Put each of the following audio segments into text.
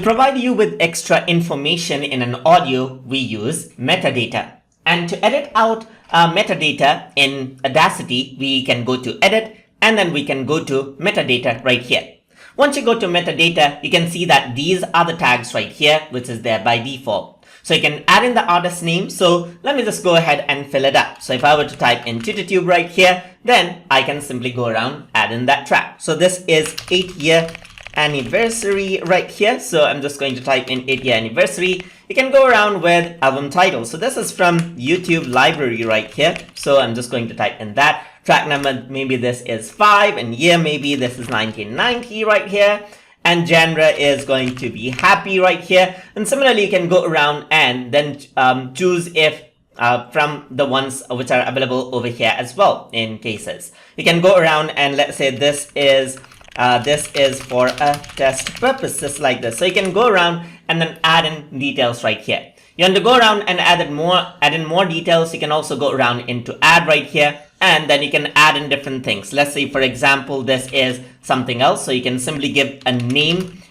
provide you with extra information in an audio, we use metadata. And to edit out metadata in Audacity, we can go to Edit, and then we can go to Metadata right here. Once you go to Metadata, you can see that these are the tags right here, which is there by default. So you can add in the artist name. So let me just go ahead and fill it up. So if I were to type in TutorTube right here, then I can simply go around, add in that track. So this is 8-year anniversary right here. So I'm just going to type in 8-year anniversary. You can go around with album title. So this is from YouTube library right here. So I'm just going to type in that. Track number, maybe this is 5, and year, maybe this is 1990 right here. And genre is going to be happy right here. And similarly, you can go around and then choose if from the ones which are available over here as well in cases. You can go around and let's say this is for a test purpose, just like this. So you can go around and then add in details right here. You want to go around and add in more details. You can also go around into add right here, and then you can add in different things. Let's say, for example, this is something else. So you can simply give a name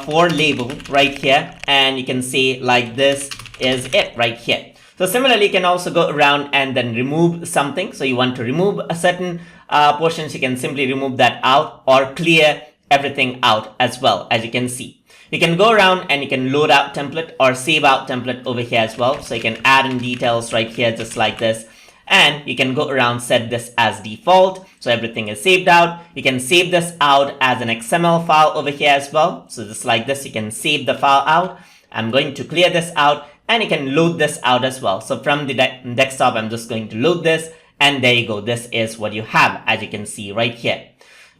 for label right here, and you can say like this is it right here. So similarly, you can also go around and then remove something. So you want to remove a certain portions, you can simply remove that out or clear everything out as well, as you can see. You can go around and you can load out template or save out template over here as well. So you can add in details right here, just like this. And you can go around, set this as default. So everything is saved out. You can save this out as an XML file over here as well. So just like this, you can save the file out. I'm going to clear this out, and you can load this out as well. So from the desktop, I'm just going to load this, and there you go. This is what you have, as you can see right here.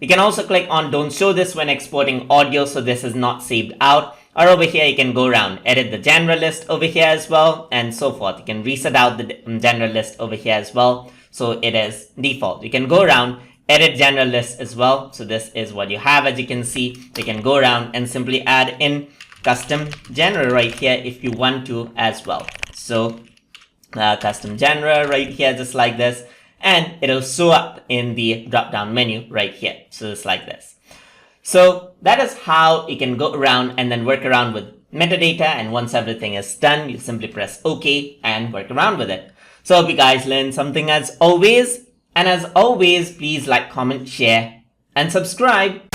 You can also click on don't show this when exporting audio, so this is not saved out. Or over here, you can go around, edit the genre list over here as well, and so forth. You can reset out the genre list over here as well, so it is default. You can go around, edit genre list as well. So this is what you have, as you can see. You can go around and simply add in custom genre right here if you want to as well. So custom genre right here, just like this, and it'll show up in the drop down menu right here. So just like this. So that is how you can go around and then work around with metadata, and once everything is done, you simply press OK and work around with it. So I hope you guys learned something as always, and as always, please like, comment, share, and subscribe.